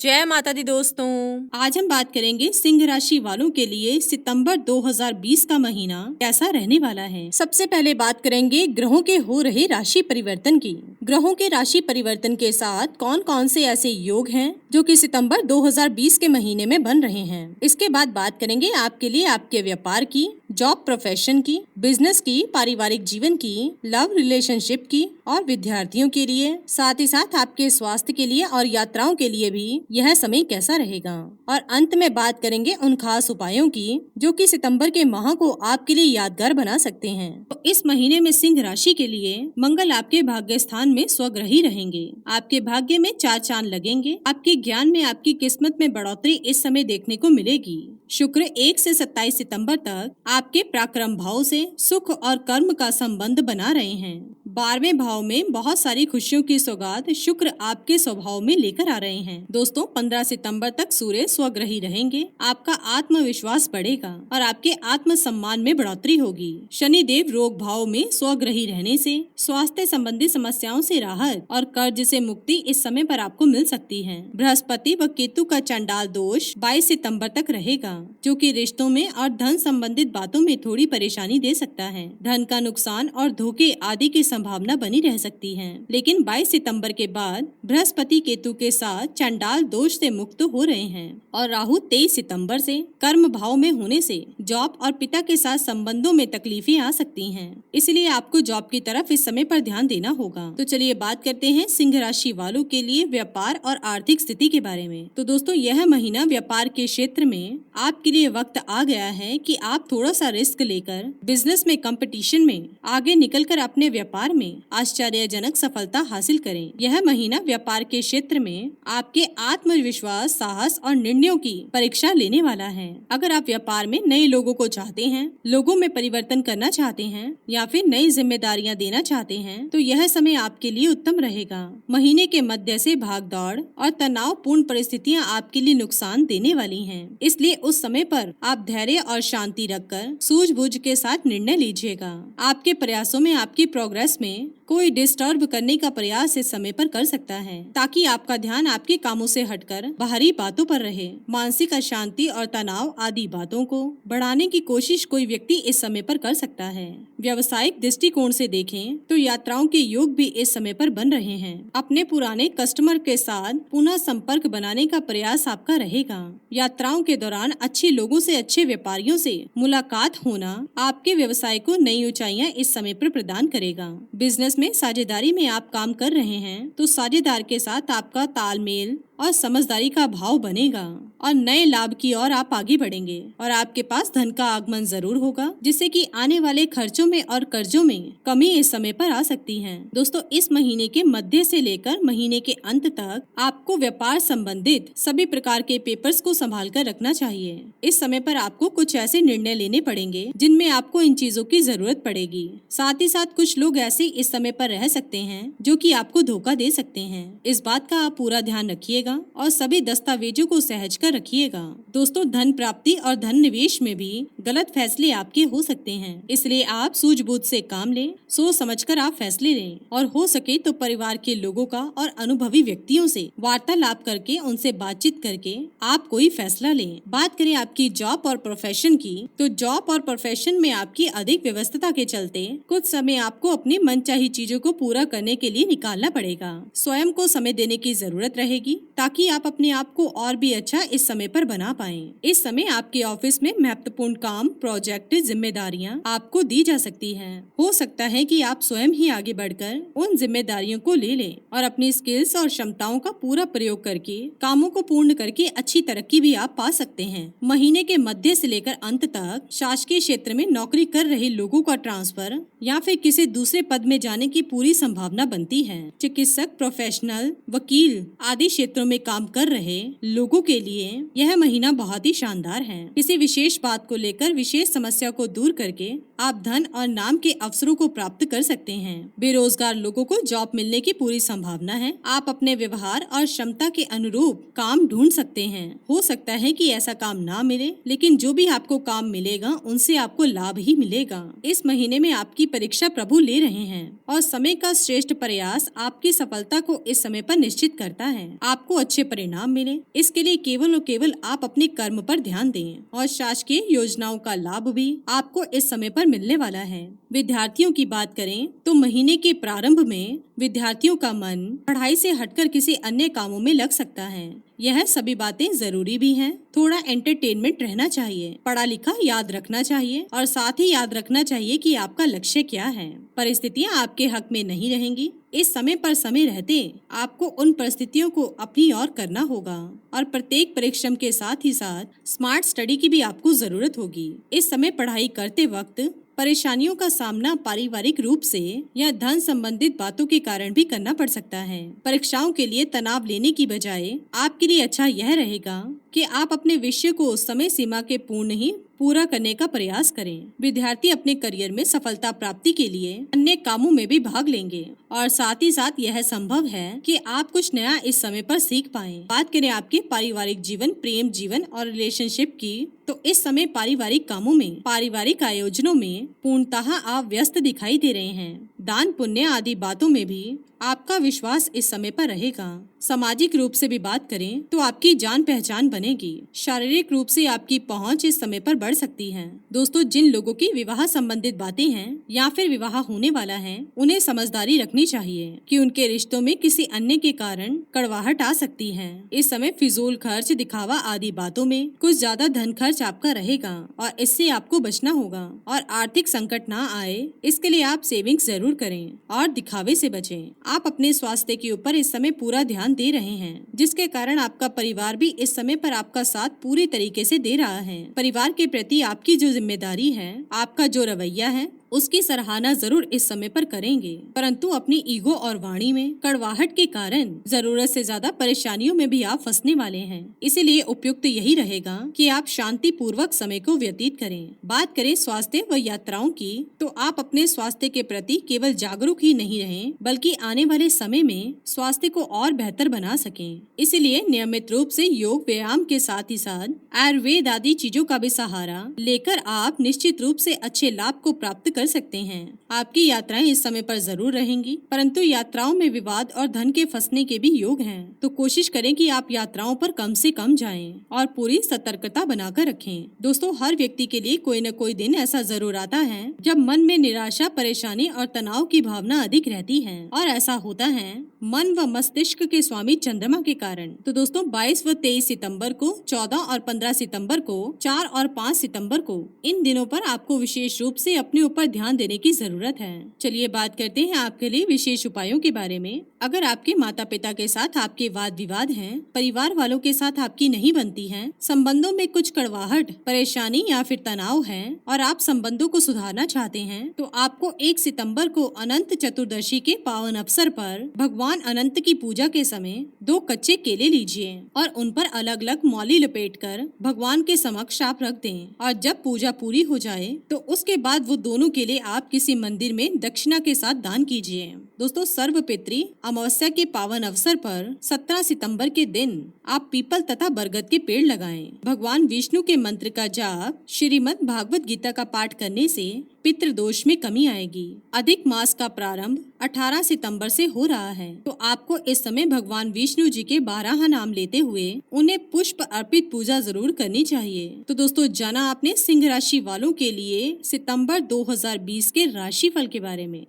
जय माता दी दोस्तों। आज हम बात करेंगे सिंह राशि वालों के लिए सितंबर 2020 का महीना कैसा रहने वाला है। सबसे पहले बात करेंगे ग्रहों के हो रहे राशि परिवर्तन की। ग्रहों के राशि परिवर्तन के साथ कौन कौन से ऐसे योग हैं जो कि सितंबर 2020 के महीने में बन रहे हैं। इसके बाद बात करेंगे आपके लिए आपके व्यापार की, जॉब प्रोफेशन की, बिजनेस की, पारिवारिक जीवन की, लव रिलेशनशिप की और विद्यार्थियों के लिए, साथ ही साथ आपके स्वास्थ्य के लिए और यात्राओं के लिए भी यह समय कैसा रहेगा। और अंत में बात करेंगे उन खास उपायों की जो कि सितंबर के माह को आपके लिए यादगार बना सकते हैं। तो इस महीने में सिंह राशि के लिए मंगल आपके भाग्य स्थान में स्वग्रही रहेंगे। आपके भाग्य में 4 चांद लगेंगे। आपके ज्ञान में, आपकी किस्मत में बढ़ोतरी इस समय देखने को मिलेगी। शुक्र 1 से 27 सितंबर तक आपके पराक्रम भाव से सुख और कर्म का संबंध बना रहे हैं। 12वें भाव में बहुत सारी खुशियों की सौगात शुक्र आपके स्वभाव में लेकर आ रहे हैं। दोस्तों 15 सितंबर तक सूर्य स्वग्रही रहेंगे। आपका आत्मविश्वास बढ़ेगा और आपके आत्म सम्मान में बढ़ोतरी होगी। शनि देव रोग भाव में स्वग्रही रहने से स्वास्थ्य संबंधी समस्याओं से राहत और कर्ज से मुक्ति इस समय पर आपको मिल सकती है। बृहस्पति व केतु का चंडाल दोष 22 सितंबर तक रहेगा, जो कि रिश्तों में और धन संबंधित बातों में थोड़ी परेशानी दे सकता है। धन का नुकसान और धोखे आदि की संभावना बनी रह सकती है, लेकिन 22 सितंबर के बाद बृहस्पति केतु के साथ चंडाल दोष से मुक्त हो रहे हैं और राहु 23 सितंबर से कर्म भाव में होने से जॉब और पिता के साथ संबंधों में तकलीफें आ सकती हैं। इसलिए आपको जॉब की तरफ इस समय पर ध्यान देना होगा। तो चलिए बात करते हैं सिंह राशि वालों के लिए व्यापार और आर्थिक स्थिति के बारे में। तो दोस्तों यह महीना व्यापार के क्षेत्र में आपके लिए वक्त आ गया है कि आप थोड़ा सा रिस्क लेकर बिजनेस में कंपटीशन में आगे निकलकर अपने व्यापार में आश्चर्यजनक सफलता हासिल करें। यह महीना व्यापार के क्षेत्र में आपके आत्मविश्वास, साहस और निर्णयों की परीक्षा लेने वाला है। अगर आप व्यापार में नए लोगों को चाहते हैं, लोगों में परिवर्तन करना चाहते हैं या फिर नई जिम्मेदारियां देना चाहते हैं, तो यह समय आपके लिए उत्तम रहेगा। महीने के मध्य से भागदौड़ और तनावपूर्ण परिस्थितियां आपके लिए नुकसान देने वाली हैं। इसलिए उस समय पर आप धैर्य और शांति रखकर सूझबूझ के साथ निर्णय लीजिएगा। आपके प्रयासों में, आपकी प्रोग्रेस में कोई डिस्टर्ब करने का प्रयास इस समय पर कर सकता है, ताकि आपका ध्यान आपके कामों से हटकर बाहरी बातों पर रहे। मानसिक अशांति और तनाव आदि बातों को बढ़ाने की कोशिश कोई व्यक्ति इस समय पर कर सकता है। व्यावसायिक दृष्टिकोण से देखें तो यात्राओं के योग भी इस समय पर बन रहे हैं। अपने पुराने कस्टमर के साथ पुनः संपर्क बनाने का प्रयास आपका रहेगा। यात्राओं के दौरान अच्छे लोगों से, अच्छे व्यापारियों से मुलाकात होना आपके व्यवसाय को नई ऊंचाइयां इस समय पर प्रदान करेगा। बिजनेस में साझेदारी में आप काम कर रहे हैं तो साझेदार के साथ आपका तालमेल और समझदारी का भाव बनेगा और नए लाभ की ओर आप आगे बढ़ेंगे और आपके पास धन का आगमन जरूर होगा, जिससे कि आने वाले खर्चों में और कर्जों में कमी इस समय पर आ सकती है। दोस्तों इस महीने के मध्य से लेकर महीने के अंत तक आपको व्यापार संबंधित सभी प्रकार के पेपर्स को संभाल कर रखना चाहिए। इस समय पर आपको कुछ ऐसे निर्णय लेने पड़ेंगे जिनमें आपको इन चीजों की जरूरत पड़ेगी। साथ ही साथ कुछ लोग ऐसे इस समय पर रह सकते हैं जो कि आपको धोखा दे सकते हैं। इस बात का आप पूरा ध्यान रखिएगा और सभी दस्तावेजों को सहज कर रखिएगा। दोस्तों धन प्राप्ति और धन निवेश में भी गलत फैसले आपके हो सकते हैं, इसलिए आप सूझबूझ से काम लें, सोच समझकर आप फैसले लें और हो सके तो परिवार के लोगों का और अनुभवी व्यक्तियों से वार्तालाप करके, उनसे बातचीत करके आप कोई फैसला लें। बात करें आपकी जॉब और प्रोफेशन की, तो जॉब और प्रोफेशन में आपकी अधिक व्यस्तता के चलते कुछ समय आपको अपनी मनचाही चीजों को पूरा करने के लिए निकालना पड़ेगा। स्वयं को समय देने की जरूरत रहेगी ताकि आप अपने आप को और भी अच्छा इस समय पर बना पाएं। इस समय आपके ऑफिस में महत्वपूर्ण काम, प्रोजेक्ट, जिम्मेदारियां आपको दी जा सकती हैं। हो सकता है कि आप स्वयं ही आगे बढ़कर उन जिम्मेदारियों को ले लें और अपनी स्किल्स और क्षमताओं का पूरा प्रयोग करके कामों को पूर्ण करके अच्छी तरक्की भी आप पा सकते हैं। महीने के मध्य से लेकर अंत तक शासकीय क्षेत्र में नौकरी कर रहे लोगों का ट्रांसफर या फिर किसी दूसरे पद में जाने की पूरी संभावना बनती है। चिकित्सक, प्रोफेशनल, वकील आदि क्षेत्रों में काम कर रहे लोगों के लिए यह महीना बहुत ही शानदार है। किसी विशेष बात को लेकर लेकर विशेष समस्या को दूर करके आप धन और नाम के अवसरों को प्राप्त कर सकते हैं। बेरोजगार लोगों को जॉब मिलने की पूरी संभावना है। आप अपने व्यवहार और क्षमता के अनुरूप काम ढूंढ सकते हैं। हो सकता है कि ऐसा काम ना मिले, लेकिन जो भी आपको काम मिलेगा उनसे आपको लाभ ही मिलेगा। इस महीने में आपकी परीक्षा प्रभु ले रहे हैं और समय का श्रेष्ठ प्रयास आपकी सफलता को इस समय पर निश्चित करता है। आपको अच्छे परिणाम मिले, इसके लिए केवल और केवल आप अपने कर्म पर ध्यान दें और शासकीय योजनाओं का लाभ भी आपको इस समय पर मिलने वाला है। विद्यार्थियों की बात करें तो महीने के प्रारंभ में विद्यार्थियों का मन पढ़ाई से हटकर किसी अन्य कामों में लग सकता है। यह सभी बातें जरूरी भी हैं। थोड़ा एंटरटेनमेंट रहना चाहिए, पढ़ा लिखा याद रखना चाहिए और साथ ही याद रखना चाहिए कि आपका लक्ष्य क्या है। परिस्थितियां आपके हक में नहीं रहेंगी। इस समय पर समय रहते आपको उन परिस्थितियों को अपनी ओर करना होगा और प्रत्येक परिश्रम के साथ ही साथ स्मार्ट स्टडी की भी आपको जरूरत होगी। इस समय पढ़ाई करते वक्त परेशानियों का सामना पारिवारिक रूप से या धन संबंधित बातों के कारण भी करना पड़ सकता है। परीक्षाओं के लिए तनाव लेने की बजाय आपके लिए अच्छा यह रहेगा कि आप अपने विषय को समय सीमा के पूर्ण ही पूरा करने का प्रयास करें। विद्यार्थी अपने करियर में सफलता प्राप्ति के लिए अन्य कामों में भी भाग लेंगे और साथ ही साथ यह संभव है कि आप कुछ नया इस समय पर सीख पाएं। बात करें आपके पारिवारिक जीवन, प्रेम जीवन और रिलेशनशिप की, तो इस समय पारिवारिक कामों में, पारिवारिक आयोजनों में पूर्णतः आप व्यस्त दिखाई दे रहे हैं। दान पुण्य आदि बातों में भी आपका विश्वास इस समय पर रहेगा। सामाजिक रूप से भी बात करें तो आपकी जान पहचान बनेगी। शारीरिक रूप से आपकी पहुंच इस समय पर बढ़ सकती है। दोस्तों, जिन लोगों की विवाह संबंधित बातें हैं या फिर विवाह होने वाला है, उन्हें समझदारी रखनी चाहिए कि उनके रिश्तों में किसी अन्य के कारण कड़वाहट आ सकती है। इस समय फिजूल खर्च, दिखावा आदि बातों में कुछ ज्यादा धन खर्च आपका रहेगा और इससे आपको बचना होगा और आर्थिक संकट ना आए, इसके लिए आप सेविंग्स जरूर करें और दिखावे से बचें। आप अपने स्वास्थ्य के ऊपर इस समय पूरा ध्यान दे रहे हैं, जिसके कारण आपका परिवार भी इस समय पर आपका साथ पूरी तरीके से दे रहा है। परिवार के प्रति आपकी जो जिम्मेदारी है, आपका जो रवैया है, उसकी सराहना जरूर इस समय पर करेंगे, परंतु अपनी ईगो और वाणी में कड़वाहट के कारण जरूरत से ज्यादा परेशानियों में भी आप फंसने वाले हैं। इसीलिए उपयुक्त यही रहेगा कि आप शांति पूर्वक समय को व्यतीत करें। बात करें स्वास्थ्य व यात्राओं की, तो आप अपने स्वास्थ्य के प्रति केवल जागरूक ही नहीं रहें, बल्कि आने वाले समय में स्वास्थ्य को और बेहतर बना सकें। इसीलिए नियमित रूप से योग व्यायाम के साथ ही साथ आयुर्वेद आदि चीजों का भी सहारा लेकर आप निश्चित रूप से अच्छे लाभ को प्राप्त कर सकते हैं। आपकी यात्राएं इस समय पर जरूर रहेंगी, परंतु यात्राओं में विवाद और धन के फंसने के भी योग हैं। तो कोशिश करें कि आप यात्राओं पर कम से कम जाएं और पूरी सतर्कता बनाकर रखें। दोस्तों, हर व्यक्ति के लिए कोई न कोई दिन ऐसा जरूर आता है जब मन में निराशा, परेशानी और तनाव की भावना अधिक रहती है और ऐसा होता है मन व मस्तिष्क के स्वामी चंद्रमा के कारण। तो दोस्तों, 22 व 23 सितंबर को, 14 और 15 सितंबर को, 4 और 5 सितंबर को, इन दिनों पर आपको विशेष रूप से अपने ऊपर ध्यान देने की जरूरत है। चलिए बात करते हैं आपके लिए विशेष उपायों के बारे में। अगर आपके माता पिता के साथ आपके वाद विवाद हैं, परिवार वालों के साथ आपकी नहीं बनती हैं, संबंधों में कुछ कड़वाहट, परेशानी या फिर तनाव है और आप संबंधों को सुधारना चाहते हैं, तो आपको 1 सितंबर को अनंत चतुर्दशी के पावन अवसर पर भगवान अनंत की पूजा के समय 2 कच्चे केले लीजिए और उन पर अलग अलग मौली लपेटकर भगवान के समक्ष आप रख दें और जब पूजा पूरी हो जाए तो उसके बाद वो दोनों केले आप किसी मंदिर में दक्षिणा के साथ दान कीजिए। दोस्तों, सर्वपितृ अमावस्या के पावन अवसर पर 17 सितंबर के दिन आप पीपल तथा बरगद के पेड़ लगाएं। भगवान विष्णु के मंत्र का जाप, श्रीमद् भागवत गीता का पाठ करने से पितृदोष में कमी आएगी। अधिक मास का प्रारंभ 18 सितंबर से हो रहा है, तो आपको इस समय भगवान विष्णु जी के 12 नाम लेते हुए उन्हें पुष्प अर्पित पूजा जरूर करनी चाहिए। तो दोस्तों, जाना आपने सिंह राशि वालों के लिए सितंबर 2020 के राशिफल के बारे में।